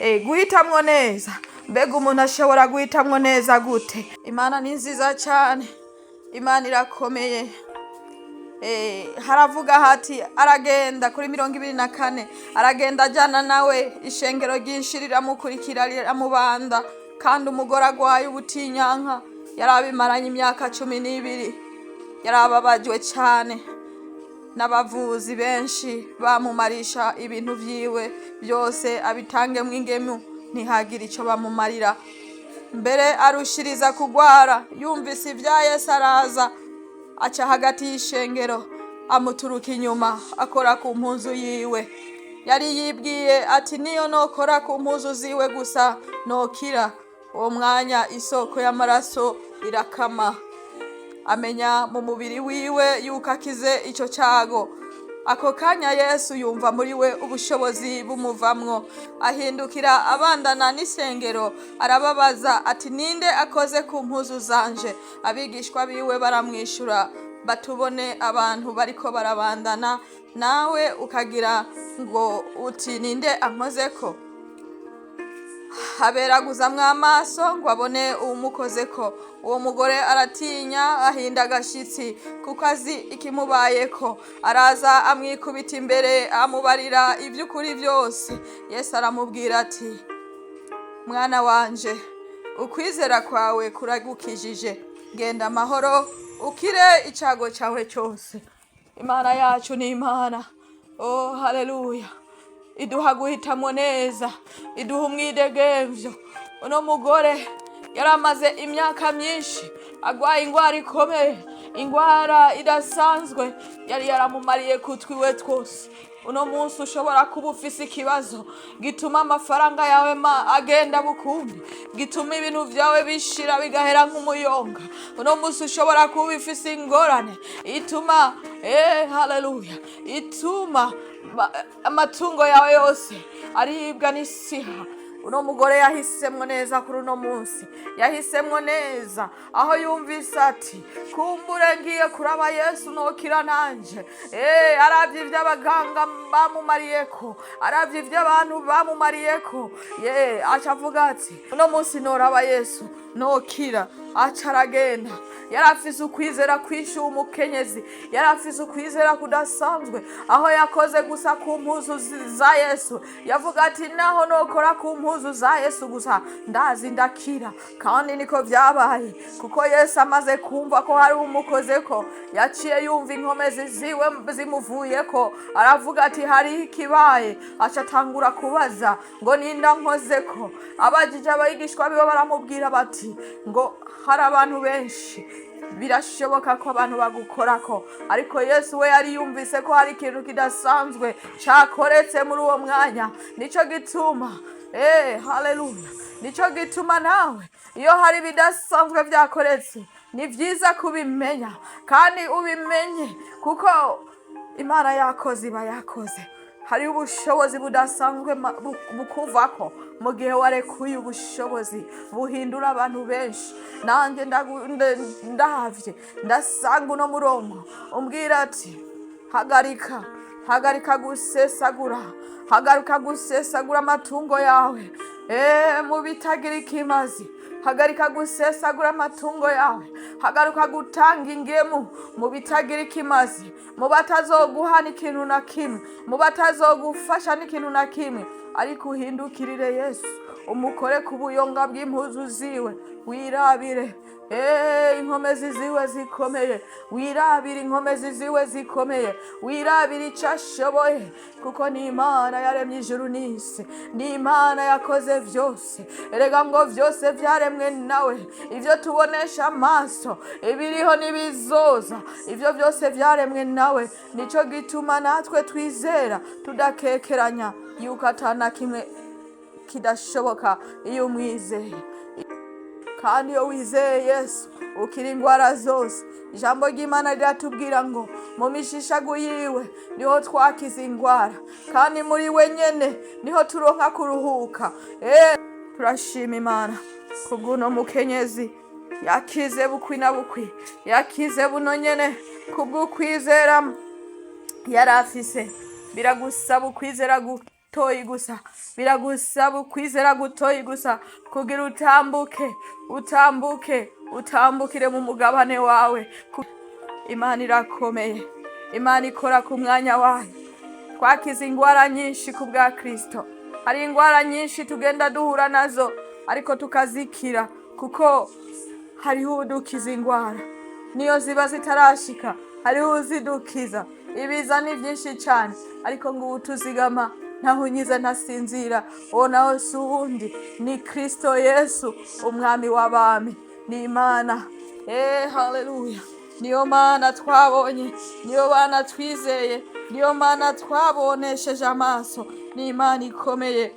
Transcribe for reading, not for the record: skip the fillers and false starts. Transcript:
Guhitamwo neza. Mbega umuntu ashobora guhitamwo neza gute? Imana ni nziza cyane, Imana irakomeye. Haravuga hati aragenda kuri 24 aragenda ajyana nawe, ishengero ryinshi riramukurikira riramubanda, kandi umugore agwaye ubutinyanka yarabimaranye imyaka 12, yarababajwe cyane n'abavuzi benshi bamumarisha ibintu vyiwe byose abitangemwe ingemu, ntihagire icyo bamumarira. Mbere arushiriza kugwara, yumvise ibya Yesu araza, aca hagati y'ishengero amuturuka inyuma akora ku mpuzu yiwe. Yari yibwiye ati niyo nokora ku mpuzu ziwe gusa nokira. Uwo mwanya isoko y'amaraso irakama, amenya mu mubiri wiwe yuko akize icyo cyago. Ako kanya Yesu yumva muri we ubushobozi bumuvamwo, ahindukira abandana n'isengero arababaza ati ninde akoze ku mpuzu zanje? Abigishwa biwe baramwishura batubone abantu bariko barabandana, nawe ukagira ngo uti ninde ankozeko? Haberaguzamwo amaso ngo abone umukozeko. Uwo mugore aratinya, ahinda agashitsi kuko azi ikimubayeko. Araza amwikubita imbere amubarira iby'ukuri byose. Yesu aramubwira ati mwana wanje, ukwizera kwawe kuragukijije, genda amahoro ukire icago cyawe cyose. Imana yacu ni Imana, oh haleluya, iduha guhitamwo neza, iduha umwidegemvyo. Uno mugore yaramaze imyaka myinshi agwaye ingwara ikomeye, ingwara idasanzwe yari yaramumariye kutwiwe twose. Uno munsi ushobora kuba ufise ikibazo gituma amafaranga yawe agenda bukundi, gituma ibintu vyawe bishira bigahera nk'umuyonga. Uno munsi ushobora kuba ufise ingorane ituma haleluya, ituma amatungo yawe yose aribwa n'isiha. Uno mugore yahisemwo neza kuri uno munsi, yahisemwo neza aho yumvise ati kumbure ngiye kuraba Yesu nokira nanje. Aravye ivy'abaganga bamumariyeko, aravye ivy'abantu bamumariyeko, aca avuga ati uno munsi noraba Yesu nokira. Aca aragenda. Yarafise ukwizera kwishuye umukenyezi, yarafise ukwizera kudasanzwe, aho yakoze gusa ku mpuzu za Yesu. Yavuga ati naho nokora ku mpuzu za Yesu gusa ndazi ndakira. Kandi niko vyabaye, kuko Yesu amaze kumva ko hari umukozeko, yaciye yumva inkomezi ziwe zimuvuyeko. Aravuga ati hari ikibaye. Aca atangura kubaza ngo ninda nkozeko. Abajije abigishwa bibo baramubwira bati ngo hari abantu benshi, birashoboka ko abantu bagukorako. Ariko Yesu we yari yumvise ko hari ikintu kidasanzwe cyakoretse muri uwo mwanya. Nico gituma haleluya, nico gituma nawe iyo hari bidasanzwe byakoretse ni vyiza kubimenya, kandi ubimenye kuko Imana yakoze iba yakoze. Hari ubushobozi budasanzwe bukuvako mu gihe warekuye ubushobozi buhindura abantu benshi. Nanjye ndahavye ndasanga uno murongo umbwira ati hagarika gusesagura, hagarika gusesagura amatungo yawe mu bitagira ikimazi. Hagarika gusesagura amatungo yawe, hagarika gutanga ingemu mu bitagira ikimazi, mu batazoguha n'ikintu na kimwe, mu batazogufasha n'ikintu na kimwe. Ariko uhindukirire Yesu, umukore ku buyonga bw'impuzu ziwe, wirabire inkomezi ziwe zikomeye, wirabire inkomezi ziwe zikomeye, wirabire icyo ashoboye, kuko ni Imana yaremye ijuru n'isi, ni Imana yakoze vyose. Erega ngo vyose vyaremwe nawe, ivyo tubonesha amaso, ibiriho n'ibizoza, ivyo vyose vyaremwe nawe. Nico gituma natwe twizera tudakekeranya yuko atana kimwe kidashoboka iyo umwizeye. Kandi iyo wizeye Yesu ukira ingwara zose. Ijambo ry'Imana riratubwira ngo mu mishishago yiwe niho twakiza ingwara, kandi muri we nyene niho turonka kuruhuka. Turashima Imana kubw'uno mukenyezi yakize bukwi na bukwi, yakize buno nyene kubw'ukwizera yarafise. Biragusaba ukwizera gutoyi gusa, biragusaba ukwizera gutoyi gusa kugira utambukire mu mugabane wawe. Imana irakomeye, Imana ikora ku mwanya wayo. Twakize ingwara nyinshi ku bwa Kristo. Hari ingwara nyinshi tugenda duhura nazo ariko tukazikira, kuko hariho udukiza ingwara niyo ziba zitarashika, hariho uzidukiza. Ibiza ni byinshi cyane ariko ngo utuzigama ntahunyiza ntasinzira, uwo nawe si uwundi ni Kristo Yesu, umwami w'abami. Ni Imana, haleluya. Niyo Mana twabonye, niyo Mana twizeye, niyo Mana twabonesheje amaso. Ni Imana ikomeye,